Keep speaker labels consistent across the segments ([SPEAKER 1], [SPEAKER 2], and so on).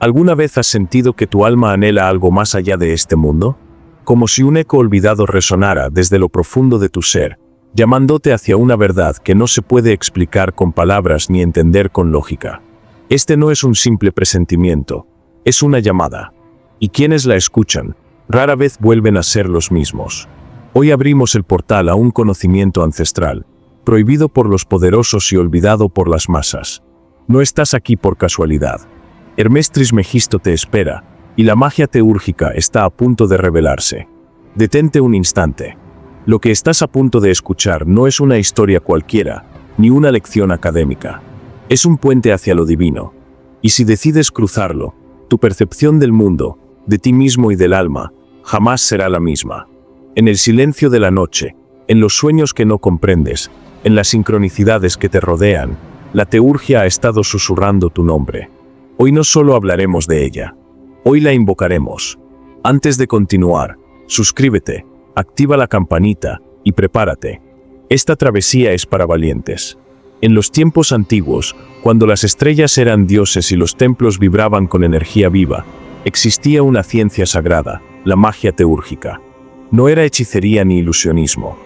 [SPEAKER 1] ¿Alguna vez has sentido que tu alma anhela algo más allá de este mundo? Como si un eco olvidado resonara desde lo profundo de tu ser, llamándote hacia una verdad que no se puede explicar con palabras ni entender con lógica. Este no es un simple presentimiento, es una llamada. Y quienes la escuchan, rara vez vuelven a ser los mismos. Hoy abrimos el portal a un conocimiento ancestral, prohibido por los poderosos y olvidado por las masas. No estás aquí por casualidad. Hermes Trismegisto te espera, y la magia teúrgica está a punto de revelarse. Detente un instante. Lo que estás a punto de escuchar no es una historia cualquiera, ni una lección académica. Es un puente hacia lo divino. Y si decides cruzarlo, tu percepción del mundo, de ti mismo y del alma, jamás será la misma. En el silencio de la noche, en los sueños que no comprendes, en las sincronicidades que te rodean, la teurgia ha estado susurrando tu nombre. Hoy no solo hablaremos de ella, hoy la invocaremos. Antes de continuar, suscríbete, activa la campanita y prepárate. Esta travesía es para valientes. En los tiempos antiguos, cuando las estrellas eran dioses y los templos vibraban con energía viva, existía una ciencia sagrada, la magia teúrgica. No era hechicería ni ilusionismo.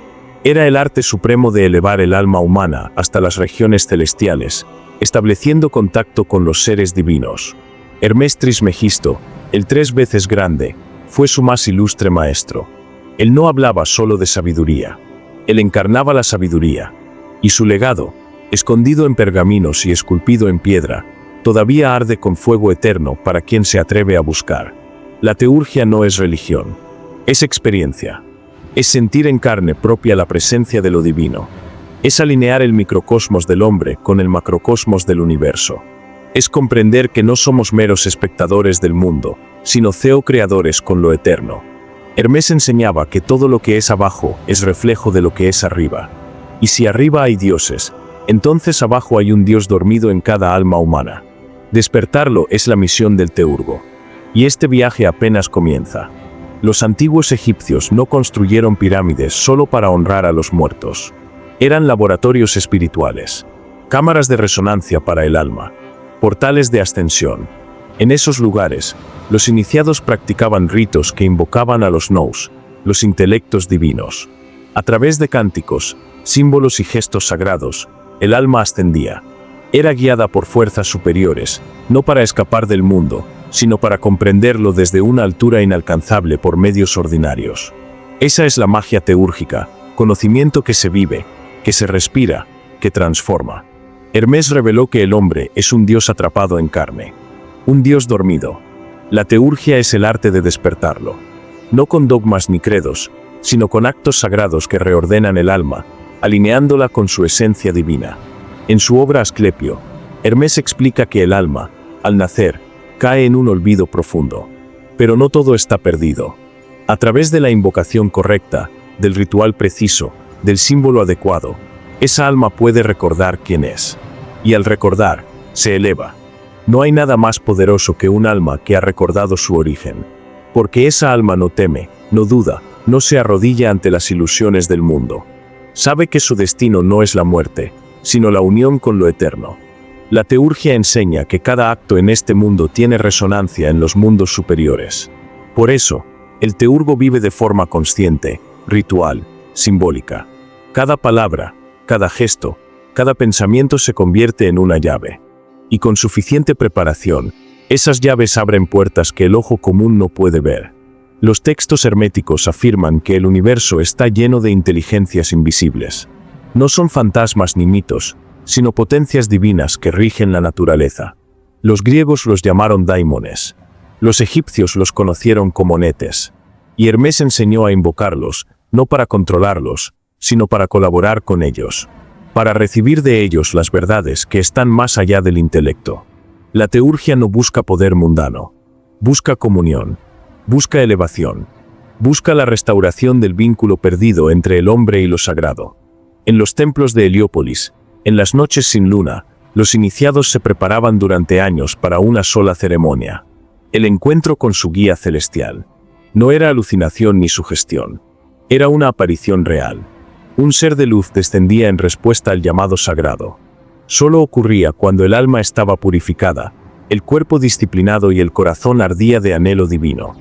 [SPEAKER 1] Era el arte supremo de elevar el alma humana hasta las regiones celestiales, estableciendo contacto con los seres divinos. Hermes Trismegisto, el 3 veces grande, fue su más ilustre maestro. Él no hablaba solo de sabiduría. Él encarnaba la sabiduría. Y su legado, escondido en pergaminos y esculpido en piedra, todavía arde con fuego eterno para quien se atreve a buscar. La teurgia no es religión. Es experiencia. Es sentir en carne propia la presencia de lo divino. Es alinear el microcosmos del hombre con el macrocosmos del universo. Es comprender que no somos meros espectadores del mundo, sino co-creadores con lo eterno. Hermes enseñaba que todo lo que es abajo es reflejo de lo que es arriba. Y si arriba hay dioses, entonces abajo hay un dios dormido en cada alma humana. Despertarlo es la misión del teurgo. Y este viaje apenas comienza. Los antiguos egipcios no construyeron pirámides solo para honrar a los muertos. Eran laboratorios espirituales, cámaras de resonancia para el alma, portales de ascensión. En esos lugares, los iniciados practicaban ritos que invocaban a los nous, los intelectos divinos. A través de cánticos, símbolos y gestos sagrados, el alma ascendía. Era guiada por fuerzas superiores, no para escapar del mundo, sino para comprenderlo desde una altura inalcanzable por medios ordinarios. Esa es la magia teúrgica, conocimiento que se vive, que se respira, que transforma. Hermes reveló que el hombre es un dios atrapado en carne, un dios dormido. La teurgia es el arte de despertarlo, no con dogmas ni credos, sino con actos sagrados que reordenan el alma, alineándola con su esencia divina. En su obra Asclepio, Hermes explica que el alma, al nacer, cae en un olvido profundo. Pero no todo está perdido. A través de la invocación correcta, del ritual preciso, del símbolo adecuado, esa alma puede recordar quién es. Y al recordar, se eleva. No hay nada más poderoso que un alma que ha recordado su origen. Porque esa alma no teme, no duda, no se arrodilla ante las ilusiones del mundo. Sabe que su destino no es la muerte, sino la unión con lo eterno. La teurgia enseña que cada acto en este mundo tiene resonancia en los mundos superiores. Por eso, el teurgo vive de forma consciente, ritual, simbólica. Cada palabra, cada gesto, cada pensamiento se convierte en una llave. Y con suficiente preparación, esas llaves abren puertas que el ojo común no puede ver. Los textos herméticos afirman que el universo está lleno de inteligencias invisibles. No son fantasmas ni mitos, sino potencias divinas que rigen la naturaleza. Los griegos los llamaron daimones. Los egipcios los conocieron como netes. Y Hermes enseñó a invocarlos, no para controlarlos, sino para colaborar con ellos. Para recibir de ellos las verdades que están más allá del intelecto. La teurgia no busca poder mundano. Busca comunión. Busca elevación. Busca la restauración del vínculo perdido entre el hombre y lo sagrado. En los templos de Heliópolis, en las noches sin luna, los iniciados se preparaban durante años para una sola ceremonia. El encuentro con su guía celestial. No era alucinación ni sugestión. Era una aparición real. Un ser de luz descendía en respuesta al llamado sagrado. Solo ocurría cuando el alma estaba purificada, el cuerpo disciplinado y el corazón ardía de anhelo divino.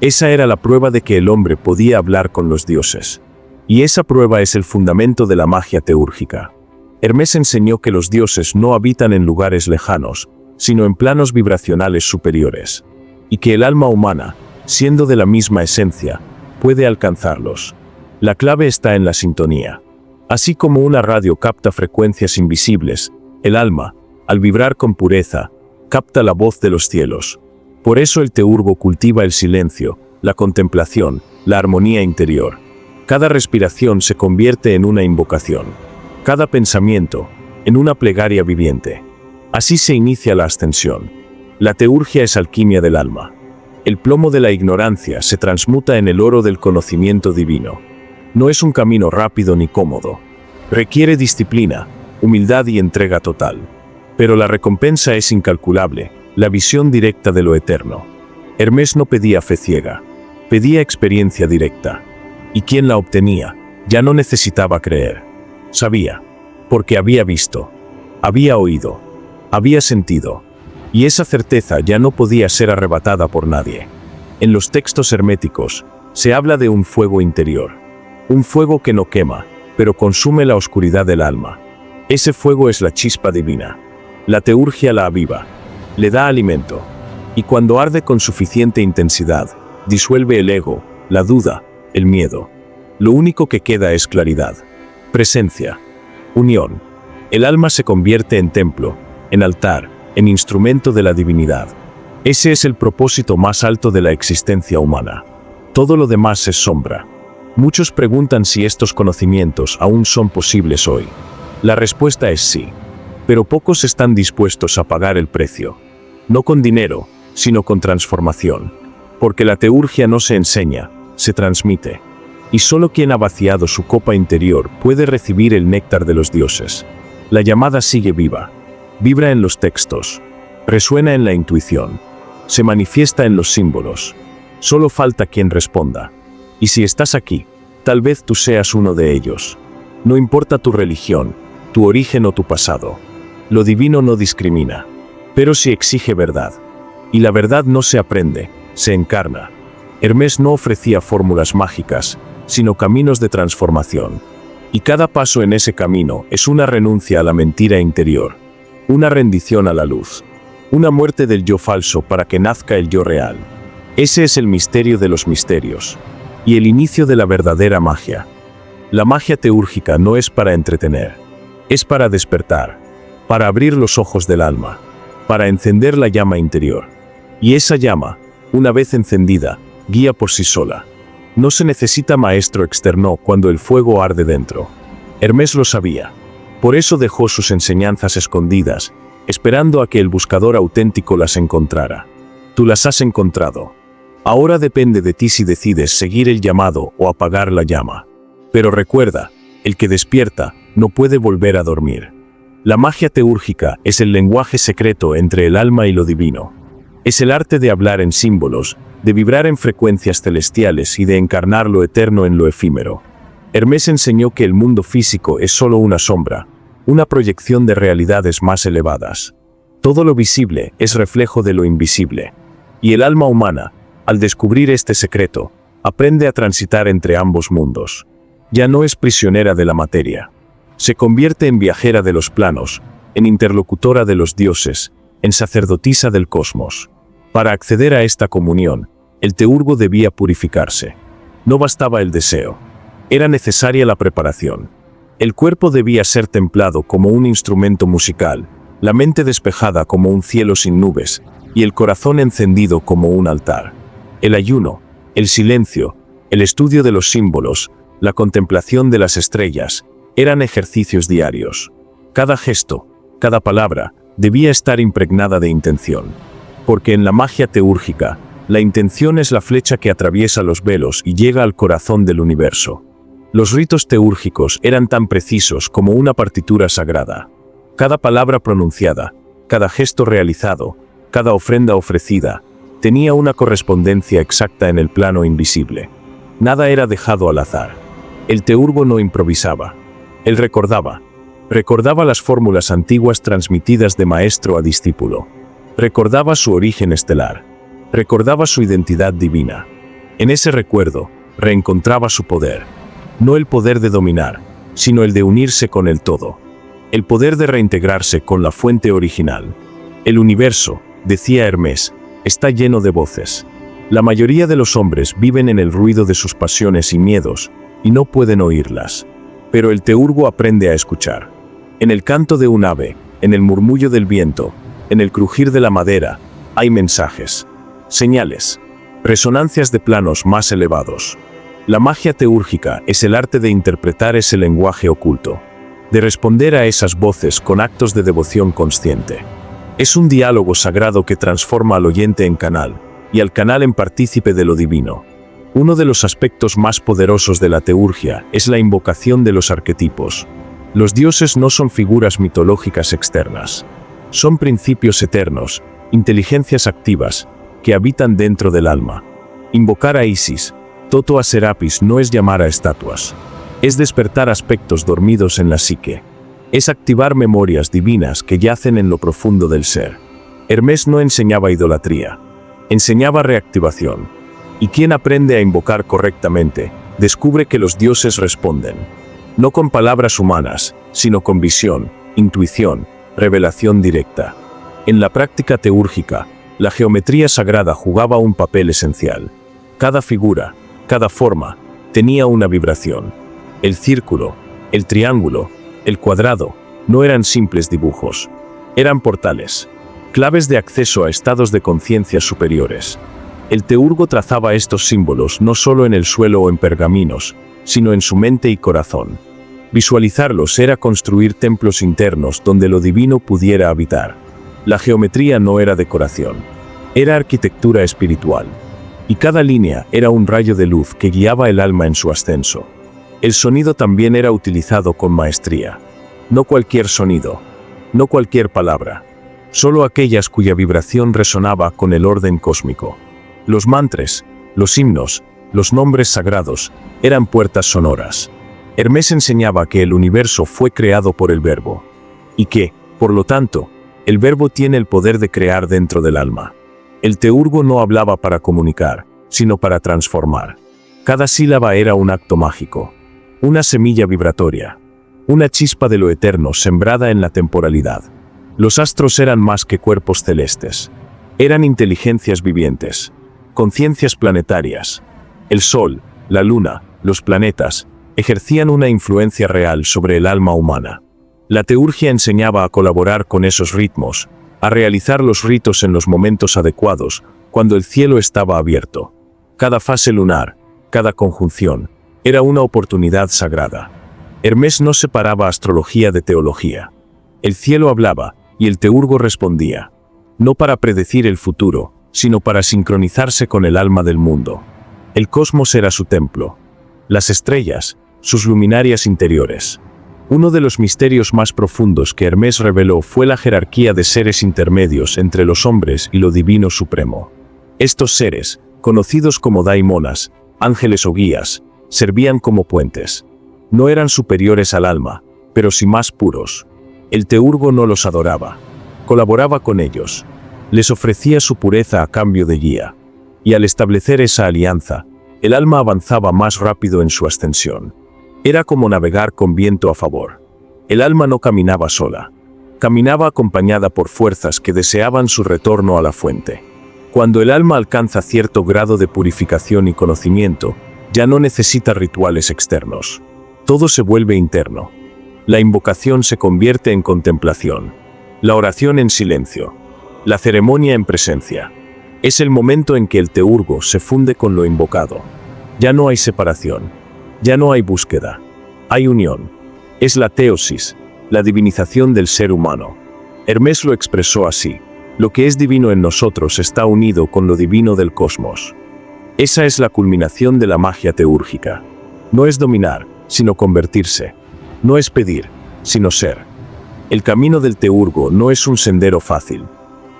[SPEAKER 1] Esa era la prueba de que el hombre podía hablar con los dioses. Y esa prueba es el fundamento de la magia teúrgica. Hermes enseñó que los dioses no habitan en lugares lejanos, sino en planos vibracionales superiores, y que el alma humana, siendo de la misma esencia, puede alcanzarlos. La clave está en la sintonía. Así como una radio capta frecuencias invisibles, el alma, al vibrar con pureza, capta la voz de los cielos. Por eso el teurgo cultiva el silencio, la contemplación, la armonía interior. Cada respiración se convierte en una invocación. Cada pensamiento, en una plegaria viviente. Así se inicia la ascensión. La teurgia es alquimia del alma. El plomo de la ignorancia se transmuta en el oro del conocimiento divino. No es un camino rápido ni cómodo. Requiere disciplina, humildad y entrega total. Pero la recompensa es incalculable, la visión directa de lo eterno. Hermes no pedía fe ciega, pedía experiencia directa. Y quien la obtenía, ya no necesitaba creer. Sabía, porque había visto, había oído, había sentido. Y esa certeza ya no podía ser arrebatada por nadie. En los textos herméticos, se habla de un fuego interior. Un fuego que no quema, pero consume la oscuridad del alma. Ese fuego es la chispa divina. La teurgia la aviva, le da alimento. Y cuando arde con suficiente intensidad, disuelve el ego, la duda, el miedo. Lo único que queda es claridad, presencia, unión. El alma se convierte en templo, en altar, en instrumento de la divinidad. Ese es el propósito más alto de la existencia humana. Todo lo demás es sombra. Muchos preguntan si estos conocimientos aún son posibles hoy. La respuesta es sí. Pero pocos están dispuestos a pagar el precio. No con dinero, sino con transformación. Porque la teurgia no se enseña, se transmite. Y solo quien ha vaciado su copa interior puede recibir el néctar de los dioses. La llamada sigue viva. Vibra en los textos. Resuena en la intuición. Se manifiesta en los símbolos. Solo falta quien responda. Y si estás aquí, tal vez tú seas uno de ellos. No importa tu religión, tu origen o tu pasado. Lo divino no discrimina. Pero sí exige verdad. Y la verdad no se aprende, se encarna. Hermes no ofrecía fórmulas mágicas, sino caminos de transformación. Y cada paso en ese camino es una renuncia a la mentira interior. Una rendición a la luz. Una muerte del yo falso para que nazca el yo real. Ese es el misterio de los misterios. Y el inicio de la verdadera magia. La magia teúrgica no es para entretener. Es para despertar. Para abrir los ojos del alma. Para encender la llama interior. Y esa llama, una vez encendida, guía por sí sola. No se necesita maestro externo cuando el fuego arde dentro. Hermes lo sabía. Por eso dejó sus enseñanzas escondidas, esperando a que el buscador auténtico las encontrara. Tú las has encontrado. Ahora depende de ti si decides seguir el llamado o apagar la llama. Pero recuerda, el que despierta no puede volver a dormir. La magia teúrgica es el lenguaje secreto entre el alma y lo divino. Es el arte de hablar en símbolos, de vibrar en frecuencias celestiales y de encarnar lo eterno en lo efímero. Hermes enseñó que el mundo físico es solo una sombra, una proyección de realidades más elevadas. Todo lo visible es reflejo de lo invisible. Y el alma humana, al descubrir este secreto, aprende a transitar entre ambos mundos. Ya no es prisionera de la materia. Se convierte en viajera de los planos, en interlocutora de los dioses, en sacerdotisa del cosmos. Para acceder a esta comunión, el teurgo debía purificarse. No bastaba el deseo. Era necesaria la preparación. El cuerpo debía ser templado como un instrumento musical, la mente despejada como un cielo sin nubes, y el corazón encendido como un altar. El ayuno, el silencio, el estudio de los símbolos, la contemplación de las estrellas, eran ejercicios diarios. Cada gesto, cada palabra, debía estar impregnada de intención. Porque en la magia teúrgica, la intención es la flecha que atraviesa los velos y llega al corazón del universo. Los ritos teúrgicos eran tan precisos como una partitura sagrada. Cada palabra pronunciada, cada gesto realizado, cada ofrenda ofrecida, tenía una correspondencia exacta en el plano invisible. Nada era dejado al azar. El teurgo no improvisaba. Él recordaba las fórmulas antiguas transmitidas de maestro a discípulo. Recordaba su origen estelar. Recordaba su identidad divina. En ese recuerdo, reencontraba su poder. No el poder de dominar, sino el de unirse con el todo. El poder de reintegrarse con la fuente original. El universo, decía Hermés, está lleno de voces. La mayoría de los hombres viven en el ruido de sus pasiones y miedos, y no pueden oírlas. Pero el teurgo aprende a escuchar. En el canto de un ave, en el murmullo del viento, en el crujir de la madera, hay mensajes, señales, resonancias de planos más elevados. La magia teúrgica es el arte de interpretar ese lenguaje oculto, de responder a esas voces con actos de devoción consciente. Es un diálogo sagrado que transforma al oyente en canal, y al canal en partícipe de lo divino. Uno de los aspectos más poderosos de la teurgia es la invocación de los arquetipos. Los dioses no son figuras mitológicas externas. Son principios eternos, inteligencias activas, que habitan dentro del alma. Invocar a Isis, Toto a Serapis no es llamar a estatuas. Es despertar aspectos dormidos en la psique. Es activar memorias divinas que yacen en lo profundo del ser. Hermés no enseñaba idolatría. Enseñaba reactivación. Y quien aprende a invocar correctamente, descubre que los dioses responden. No con palabras humanas, sino con visión, intuición, revelación directa. En la práctica teúrgica, la geometría sagrada jugaba un papel esencial. Cada figura, cada forma, tenía una vibración. El círculo, el triángulo, el cuadrado, no eran simples dibujos. Eran portales, claves de acceso a estados de conciencia superiores. El teurgo trazaba estos símbolos no solo en el suelo o en pergaminos, sino en su mente y corazón. Visualizarlos era construir templos internos donde lo divino pudiera habitar. La geometría no era decoración, era arquitectura espiritual. Y cada línea era un rayo de luz que guiaba el alma en su ascenso. El sonido también era utilizado con maestría. No cualquier sonido, no cualquier palabra, solo aquellas cuya vibración resonaba con el orden cósmico. Los mantras, los himnos, los nombres sagrados, eran puertas sonoras. Hermés enseñaba que el universo fue creado por el Verbo, y que, por lo tanto, el Verbo tiene el poder de crear dentro del alma. El teurgo no hablaba para comunicar, sino para transformar. Cada sílaba era un acto mágico, una semilla vibratoria, una chispa de lo eterno sembrada en la temporalidad. Los astros eran más que cuerpos celestes. Eran inteligencias vivientes, conciencias planetarias. El Sol, la Luna, los planetas, ejercían una influencia real sobre el alma humana. La teurgia enseñaba a colaborar con esos ritmos, a realizar los ritos en los momentos adecuados, cuando el cielo estaba abierto. Cada fase lunar, cada conjunción, era una oportunidad sagrada. Hermés no separaba astrología de teología. El cielo hablaba, y el teurgo respondía. No para predecir el futuro, sino para sincronizarse con el alma del mundo. El cosmos era su templo. Las estrellas, sus luminarias interiores. Uno de los misterios más profundos que Hermés reveló fue la jerarquía de seres intermedios entre los hombres y lo divino supremo. Estos seres, conocidos como daimonas, ángeles o guías, servían como puentes. No eran superiores al alma, pero sí más puros. El teurgo no los adoraba. Colaboraba con ellos. Les ofrecía su pureza a cambio de guía. Y al establecer esa alianza, el alma avanzaba más rápido en su ascensión. Era como navegar con viento a favor. El alma no caminaba sola. Caminaba acompañada por fuerzas que deseaban su retorno a la fuente. Cuando el alma alcanza cierto grado de purificación y conocimiento, ya no necesita rituales externos. Todo se vuelve interno. La invocación se convierte en contemplación. La oración en silencio. La ceremonia en presencia. Es el momento en que el teurgo se funde con lo invocado. Ya no hay separación. Ya no hay búsqueda. Hay unión. Es la teosis, la divinización del ser humano. Hermés lo expresó así. Lo que es divino en nosotros está unido con lo divino del cosmos. Esa es la culminación de la magia teúrgica. No es dominar, sino convertirse. No es pedir, sino ser. El camino del teurgo no es un sendero fácil.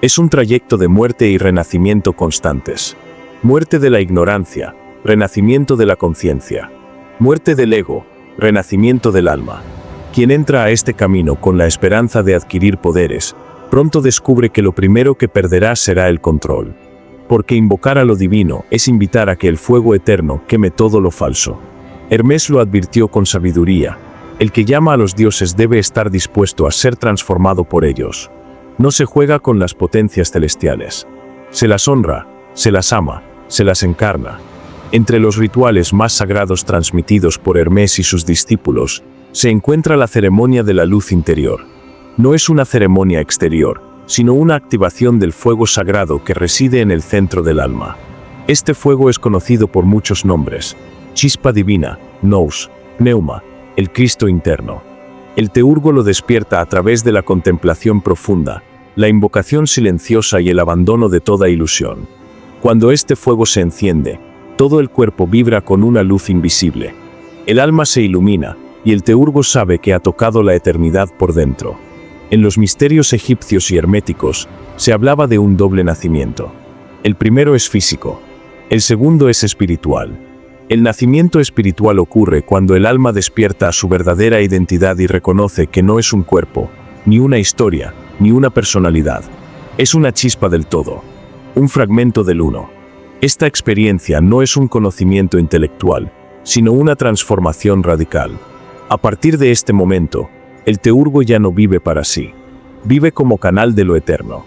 [SPEAKER 1] Es un trayecto de muerte y renacimiento constantes. Muerte de la ignorancia, renacimiento de la conciencia. Muerte del ego, renacimiento del alma. Quien entra a este camino con la esperanza de adquirir poderes, Pronto descubre que lo primero que perderá será el control. Porque invocar a lo divino es invitar a que el fuego eterno queme todo lo falso. Hermes lo advirtió con sabiduría. El que llama a los dioses debe estar dispuesto a ser transformado por ellos. No se juega con las potencias celestiales. Se las honra, se las ama, se las encarna. Entre los rituales más sagrados transmitidos por Hermes y sus discípulos, se encuentra la ceremonia de la luz interior. No es una ceremonia exterior, sino una activación del fuego sagrado que reside en el centro del alma. Este fuego es conocido por muchos nombres: chispa divina, nous, pneuma, el Cristo interno. El teurgo lo despierta a través de la contemplación profunda, la invocación silenciosa y el abandono de toda ilusión. Cuando este fuego se enciende, todo el cuerpo vibra con una luz invisible. El alma se ilumina, y el teurgo sabe que ha tocado la eternidad por dentro. En los misterios egipcios y herméticos, se hablaba de un doble nacimiento. El primero es físico, el segundo es espiritual. El nacimiento espiritual ocurre cuando el alma despierta a su verdadera identidad y reconoce que no es un cuerpo, ni una historia, ni una personalidad. Es una chispa del todo, un fragmento del uno. Esta experiencia no es un conocimiento intelectual, sino una transformación radical. A partir de este momento, el teurgo ya no vive para sí. Vive como canal de lo eterno.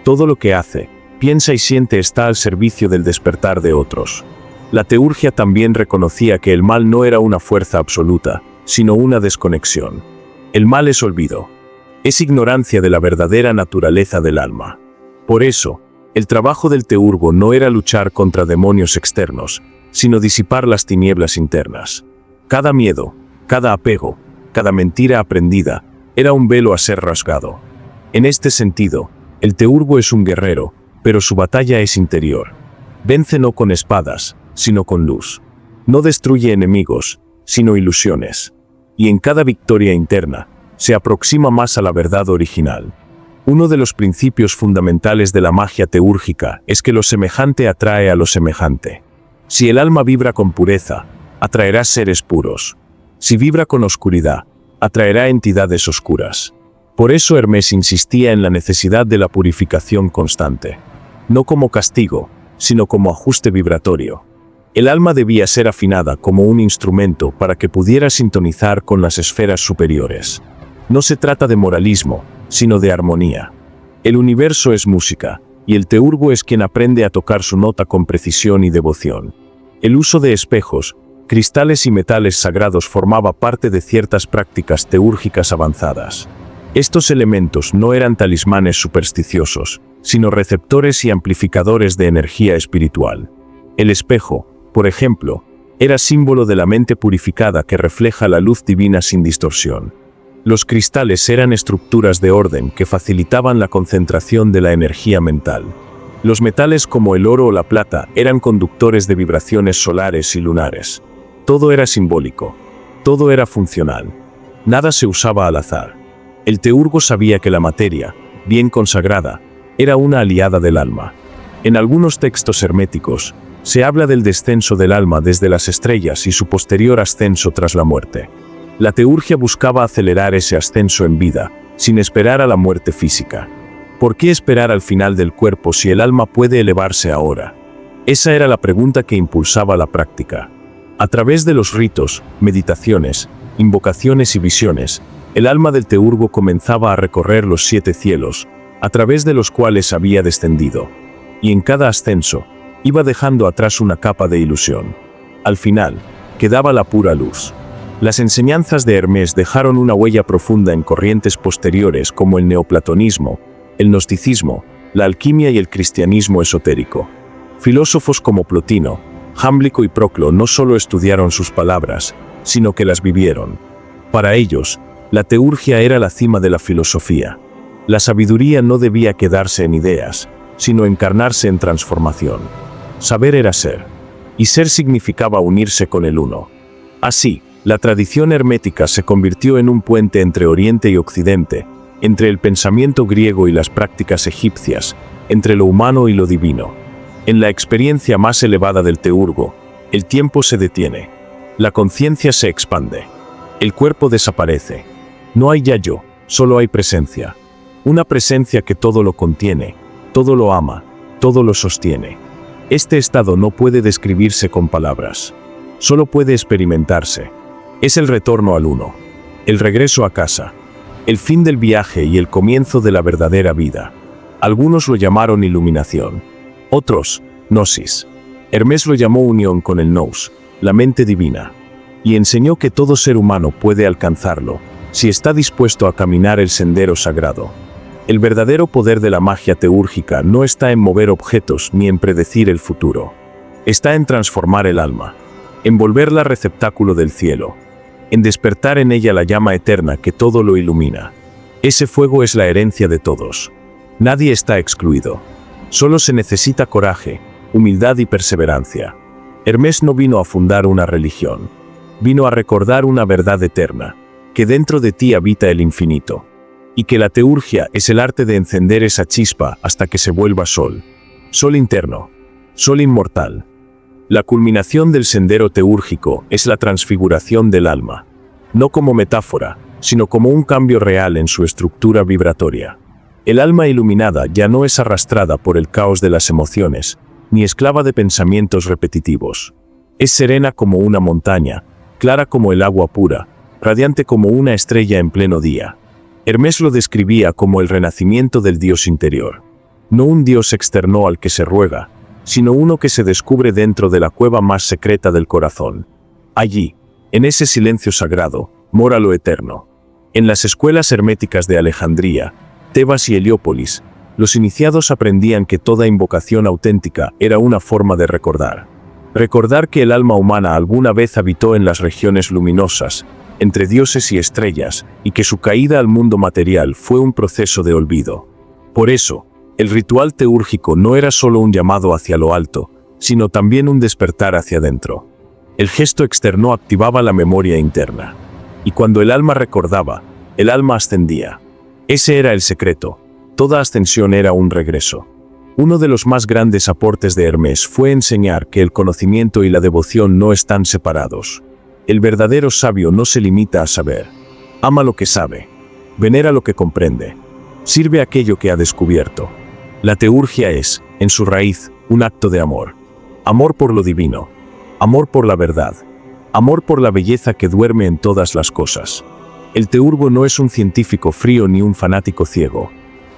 [SPEAKER 1] Todo lo que hace, piensa y siente está al servicio del despertar de otros. La teurgia también reconocía que el mal no era una fuerza absoluta, sino una desconexión. El mal es olvido. Es ignorancia de la verdadera naturaleza del alma. Por eso, el trabajo del teurgo no era luchar contra demonios externos, sino disipar las tinieblas internas. Cada miedo, cada apego, cada mentira aprendida, era un velo a ser rasgado. En este sentido, el teurgo es un guerrero, pero su batalla es interior. Vence no con espadas, sino con luz. No destruye enemigos, sino ilusiones. Y en cada victoria interna, se aproxima más a la verdad original. Uno de los principios fundamentales de la magia teúrgica es que lo semejante atrae a lo semejante. Si el alma vibra con pureza, atraerá seres puros. Si vibra con oscuridad, atraerá entidades oscuras. Por eso Hermes insistía en la necesidad de la purificación constante. No como castigo, sino como ajuste vibratorio. El alma debía ser afinada como un instrumento para que pudiera sintonizar con las esferas superiores. No se trata de moralismo, sino de armonía. El universo es música, y el teurgo es quien aprende a tocar su nota con precisión y devoción. El uso de espejos, cristales y metales sagrados formaba parte de ciertas prácticas teúrgicas avanzadas. Estos elementos no eran talismanes supersticiosos, sino receptores y amplificadores de energía espiritual. El espejo, por ejemplo, era símbolo de la mente purificada que refleja la luz divina sin distorsión. Los cristales eran estructuras de orden que facilitaban la concentración de la energía mental. Los metales como el oro o la plata eran conductores de vibraciones solares y lunares. Todo era simbólico. Todo era funcional. Nada se usaba al azar. El teurgo sabía que la materia, bien consagrada, era una aliada del alma. En algunos textos herméticos, se habla del descenso del alma desde las estrellas y su posterior ascenso tras la muerte. La teurgia buscaba acelerar ese ascenso en vida, sin esperar a la muerte física. ¿Por qué esperar al final del cuerpo si el alma puede elevarse ahora? Esa era la pregunta que impulsaba la práctica. A través de los ritos, meditaciones, invocaciones y visiones, el alma del teurgo comenzaba a recorrer los 7 cielos, a través de los cuales había descendido. Y en cada ascenso, iba dejando atrás una capa de ilusión. Al final, quedaba la pura luz. Las enseñanzas de Hermes dejaron una huella profunda en corrientes posteriores como el neoplatonismo, el gnosticismo, la alquimia y el cristianismo esotérico. Filósofos como Plotino, Jámblico y Proclo no solo estudiaron sus palabras, sino que las vivieron. Para ellos, la teurgia era la cima de la filosofía. La sabiduría no debía quedarse en ideas, sino encarnarse en transformación. Saber era ser, y ser significaba unirse con el uno. Así, la tradición hermética se convirtió en un puente entre Oriente y Occidente, entre el pensamiento griego y las prácticas egipcias, entre lo humano y lo divino. En la experiencia más elevada del teurgo, el tiempo se detiene, la conciencia se expande, el cuerpo desaparece. No hay ya yo, solo hay presencia. Una presencia que todo lo contiene, todo lo ama, todo lo sostiene. Este estado no puede describirse con palabras. Solo puede experimentarse. Es el retorno al uno. El regreso a casa. El fin del viaje y el comienzo de la verdadera vida. Algunos lo llamaron iluminación. Otros, gnosis. Hermés lo llamó unión con el nous, la mente divina. Y enseñó que todo ser humano puede alcanzarlo, si está dispuesto a caminar el sendero sagrado. El verdadero poder de la magia teúrgica no está en mover objetos ni en predecir el futuro. Está en transformar el alma, en volverla receptáculo del cielo, en despertar en ella la llama eterna que todo lo ilumina. Ese fuego es la herencia de todos. Nadie está excluido. Solo se necesita coraje, humildad y perseverancia. Hermés no vino a fundar una religión. Vino a recordar una verdad eterna, que dentro de ti habita el infinito. Y que la teurgia es el arte de encender esa chispa hasta que se vuelva sol. Sol interno. Sol inmortal. La culminación del sendero teúrgico es la transfiguración del alma. No como metáfora, sino como un cambio real en su estructura vibratoria. El alma iluminada ya no es arrastrada por el caos de las emociones, ni esclava de pensamientos repetitivos. Es serena como una montaña, clara como el agua pura, radiante como una estrella en pleno día. Hermés lo describía como el renacimiento del Dios interior. No un Dios externo al que se ruega, sino uno que se descubre dentro de la cueva más secreta del corazón. Allí, en ese silencio sagrado, mora lo eterno. En las escuelas herméticas de Alejandría, Tebas y Heliópolis, los iniciados aprendían que toda invocación auténtica era una forma de recordar. Recordar que el alma humana alguna vez habitó en las regiones luminosas, entre dioses y estrellas, y que su caída al mundo material fue un proceso de olvido. Por eso, el ritual teúrgico no era solo un llamado hacia lo alto, sino también un despertar hacia adentro. El gesto externo activaba la memoria interna. Y cuando el alma recordaba, el alma ascendía. Ese era el secreto. Toda ascensión era un regreso. Uno de los más grandes aportes de Hermés fue enseñar que el conocimiento y la devoción no están separados. El verdadero sabio no se limita a saber. Ama lo que sabe. Venera lo que comprende. Sirve aquello que ha descubierto. La teurgia es, en su raíz, un acto de amor. Amor por lo divino. Amor por la verdad. Amor por la belleza que duerme en todas las cosas. El teurgo no es un científico frío ni un fanático ciego.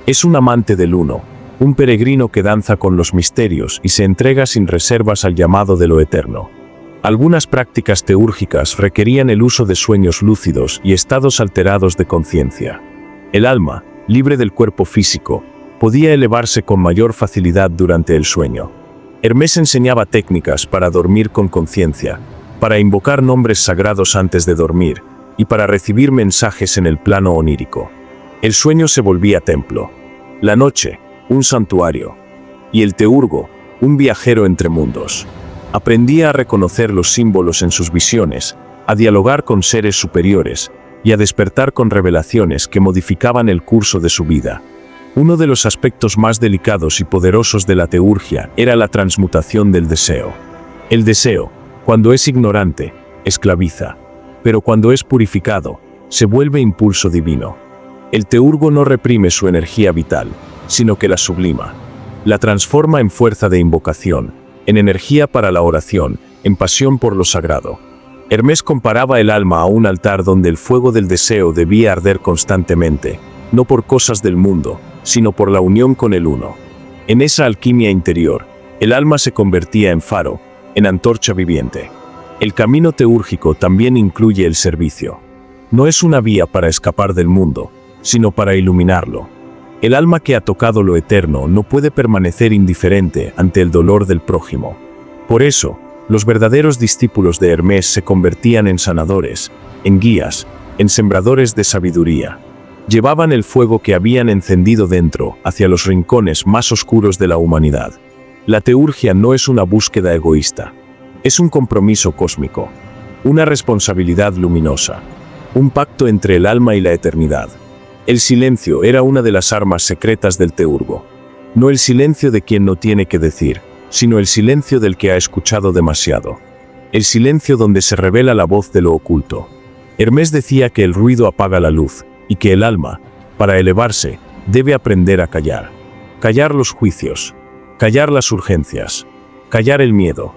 [SPEAKER 1] Es un amante del uno, un peregrino que danza con los misterios y se entrega sin reservas al llamado de lo eterno. Algunas prácticas teúrgicas requerían el uso de sueños lúcidos y estados alterados de conciencia. El alma, libre del cuerpo físico, podía elevarse con mayor facilidad durante el sueño. Hermés enseñaba técnicas para dormir con conciencia, para invocar nombres sagrados antes de dormir y para recibir mensajes en el plano onírico. El sueño se volvía templo, la noche, un santuario, y el teurgo, un viajero entre mundos. Aprendía a reconocer los símbolos en sus visiones, a dialogar con seres superiores y a despertar con revelaciones que modificaban el curso de su vida. Uno de los aspectos más delicados y poderosos de la teurgia era la transmutación del deseo. El deseo, cuando es ignorante, esclaviza, pero cuando es purificado, se vuelve impulso divino. El teurgo no reprime su energía vital, sino que la sublima. La transforma en fuerza de invocación, en energía para la oración, en pasión por lo sagrado. Hermés comparaba el alma a un altar donde el fuego del deseo debía arder constantemente, no por cosas del mundo, sino por la unión con el uno. En esa alquimia interior, el alma se convertía en faro, en antorcha viviente. El camino teúrgico también incluye el servicio. No es una vía para escapar del mundo, sino para iluminarlo. El alma que ha tocado lo eterno no puede permanecer indiferente ante el dolor del prójimo. Por eso, los verdaderos discípulos de Hermés se convertían en sanadores, en guías, en sembradores de sabiduría. Llevaban el fuego que habían encendido dentro hacia los rincones más oscuros de la humanidad. La teurgia no es una búsqueda egoísta. Es un compromiso cósmico, una responsabilidad luminosa, un pacto entre el alma y la eternidad. El silencio era una de las armas secretas del teurgo. No el silencio de quien no tiene que decir, sino el silencio del que ha escuchado demasiado. El silencio donde se revela la voz de lo oculto. Hermés decía que el ruido apaga la luz, y que el alma, para elevarse, debe aprender a callar. Callar los juicios, callar las urgencias, callar el miedo.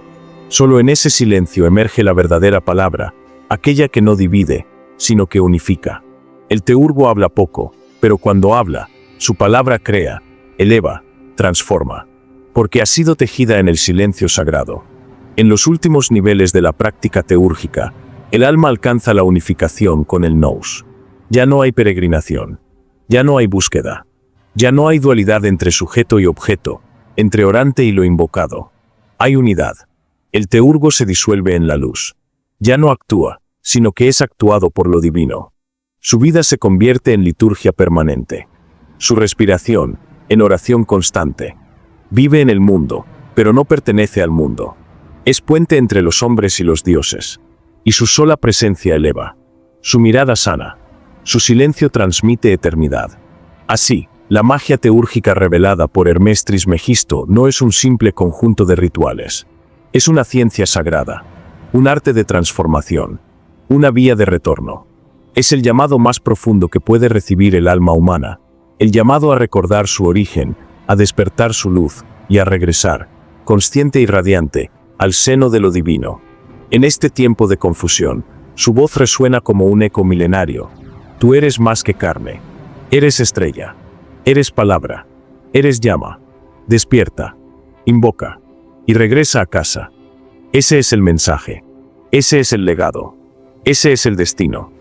[SPEAKER 1] Solo en ese silencio emerge la verdadera palabra, aquella que no divide, sino que unifica. El teurgo habla poco, pero cuando habla, su palabra crea, eleva, transforma, porque ha sido tejida en el silencio sagrado. En los últimos niveles de la práctica teúrgica, el alma alcanza la unificación con el nous. Ya no hay peregrinación, ya no hay búsqueda, ya no hay dualidad entre sujeto y objeto, entre orante y lo invocado. Hay unidad. El teurgo se disuelve en la luz. Ya no actúa, sino que es actuado por lo divino. Su vida se convierte en liturgia permanente. Su respiración, en oración constante. Vive en el mundo, pero no pertenece al mundo. Es puente entre los hombres y los dioses. Y su sola presencia eleva. Su mirada sana. Su silencio transmite eternidad. Así, la magia teúrgica revelada por Hermés Trismegisto no es un simple conjunto de rituales. Es una ciencia sagrada, un arte de transformación, una vía de retorno. Es el llamado más profundo que puede recibir el alma humana, el llamado a recordar su origen, a despertar su luz y a regresar, consciente y radiante, al seno de lo divino. En este tiempo de confusión, su voz resuena como un eco milenario. Tú eres más que carne. Eres estrella. Eres palabra. Eres llama. Despierta. Invoca. Y regresa a casa. Ese es el mensaje. Ese es el legado. Ese es el destino.